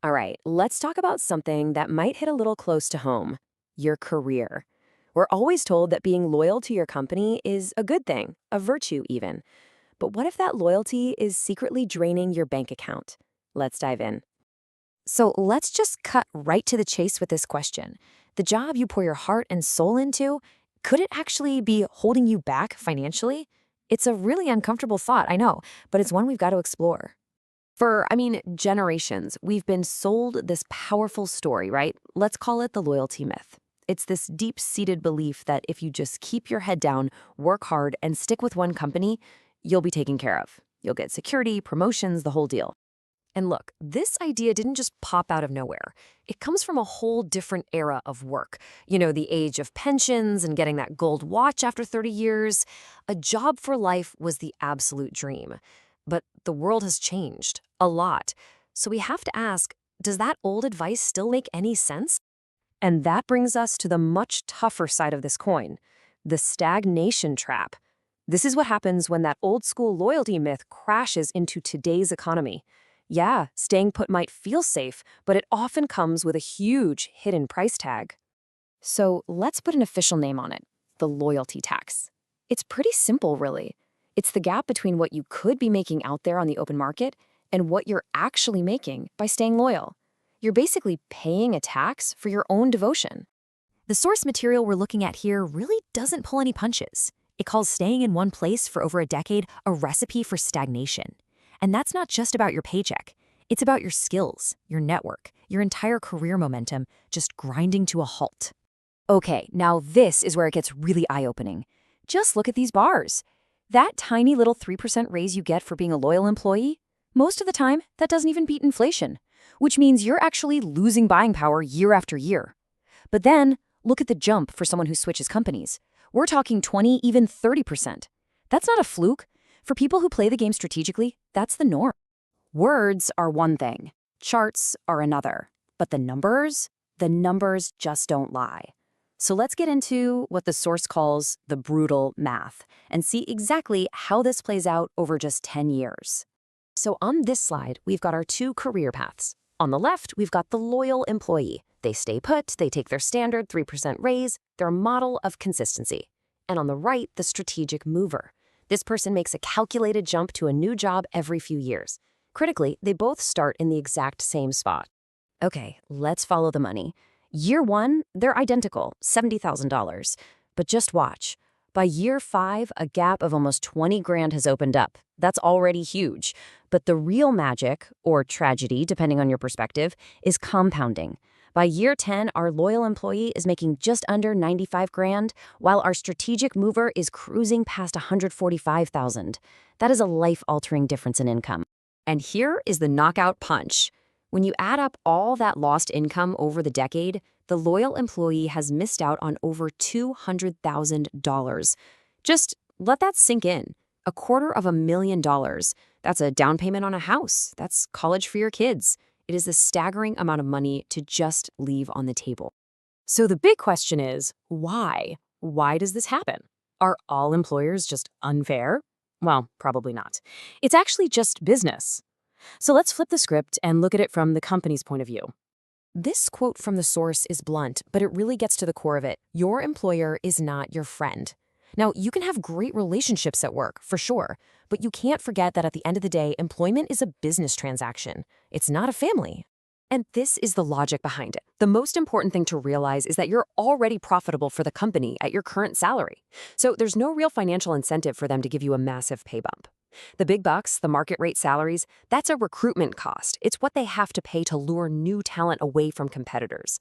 All right, let's talk about something that might hit a little close to home, your career. We're always told that being loyal to your company is a good thing, a virtue even. But what if that loyalty is secretly draining your bank account? Let's dive in. So let's just cut right to the chase with this question. The job you pour your heart and soul into, could it actually be holding you back financially? It's a really uncomfortable thought, I know, but it's one we've got to explore. Generations, we've been sold this powerful story, right? Let's call it the loyalty myth. It's this deep-seated belief that if you just keep your head down, work hard, and stick with one company, you'll be taken care of. You'll get security, promotions, the whole deal. And look, this idea didn't just pop out of nowhere. It comes from a whole different era of work. You know, the age of pensions and getting that gold watch after 30 years. A job for life was the absolute dream. But the world has changed a lot. So we have to ask, does that old advice still make any sense? And that brings us to the much tougher side of this coin, the stagnation trap. This is what happens when that old school loyalty myth crashes into today's economy. Yeah, staying put might feel safe, but it often comes with a huge hidden price tag. So let's put an official name on it, the loyalty tax. It's pretty simple, really. It's the gap between what you could be making out there on the open market and what you're actually making by staying loyal. You're basically paying a tax for your own devotion. The source material we're looking at here really doesn't pull any punches. It calls staying in one place for over a decade a recipe for stagnation. And that's not just about your paycheck. It's about your skills, your network, your entire career momentum just grinding to a halt. Okay, now this is where it gets really eye-opening. Just look at these bars. That tiny little 3% raise you get for being a loyal employee, most of the time, that doesn't even beat inflation, which means you're actually losing buying power year after year. But then, look at the jump for someone who switches companies. We're talking 20, even 30%. That's not a fluke. For people who play the game strategically, that's the norm. Words are one thing, charts are another. But the numbers just don't lie. So let's get into what the source calls the brutal math and see exactly how this plays out over just 10 years. So on this slide, we've got our two career paths. On the left, we've got the loyal employee. They stay put, they take their standard 3% raise, they're a model of consistency. And on the right, the strategic mover. This person makes a calculated jump to a new job every few years. Critically, they both start in the exact same spot. Okay, let's follow the money. Year one, they're identical, $70,000. But just watch. By year 5, a gap of almost 20 grand has opened up. That's already huge. But the real magic, or tragedy, depending on your perspective, is compounding. By year 10, our loyal employee is making just under 95 grand, while our strategic mover is cruising past 145,000. That is a life-altering difference in income. And here is the knockout punch. When you add up all that lost income over the decade, the loyal employee has missed out on over $200,000. Just let that sink in. $250,000. That's a down payment on a house. That's college for your kids. It is a staggering amount of money to just leave on the table. So the big question is, why? Why does this happen? Are all employers just unfair? Well, probably not. It's actually just business. So let's flip the script and look at it from the company's point of view. This quote from the source is blunt, but it really gets to the core of it. Your employer is not your friend. Now, you can have great relationships at work, for sure, but you can't forget that at the end of the day, employment is a business transaction. It's not a family. And this is the logic behind it. The most important thing to realize is that you're already profitable for the company at your current salary. So there's no real financial incentive for them to give you a massive pay bump. The big bucks, the market rate salaries, that's a recruitment cost. It's what they have to pay to lure new talent away from competitors.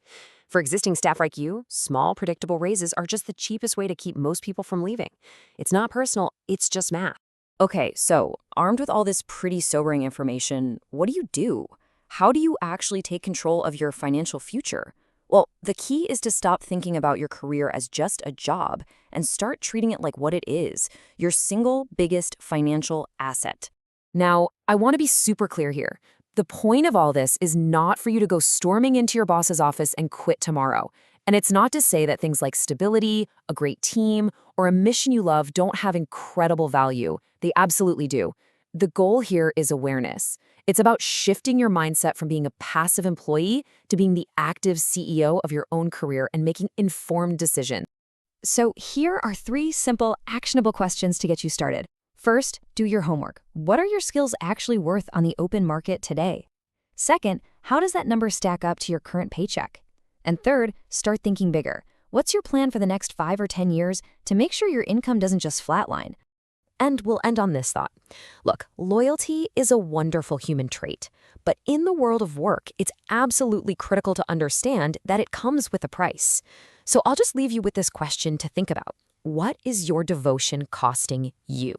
For existing staff like you, small, predictable raises are just the cheapest way to keep most people from leaving. It's not personal, it's just math. Okay, so armed with all this pretty sobering information, what do? How do you actually take control of your financial future? Well, the key is to stop thinking about your career as just a job and start treating it like what it is, your single biggest financial asset. Now, I want to be super clear here. The point of all this is not for you to go storming into your boss's office and quit tomorrow. And it's not to say that things like stability, a great team, or a mission you love don't have incredible value. They absolutely do. The goal here is awareness. It's about shifting your mindset from being a passive employee to being the active CEO of your own career and making informed decisions. So here are 3 simple, actionable questions to get you started. First, do your homework. What are your skills actually worth on the open market today? Second, how does that number stack up to your current paycheck? And third, start thinking bigger. What's your plan for the next 5 or 10 years to make sure your income doesn't just flatline? And we'll end on this thought. Look, loyalty is a wonderful human trait, but in the world of work, it's absolutely critical to understand that it comes with a price. So I'll just leave you with this question to think about. What is your devotion costing you?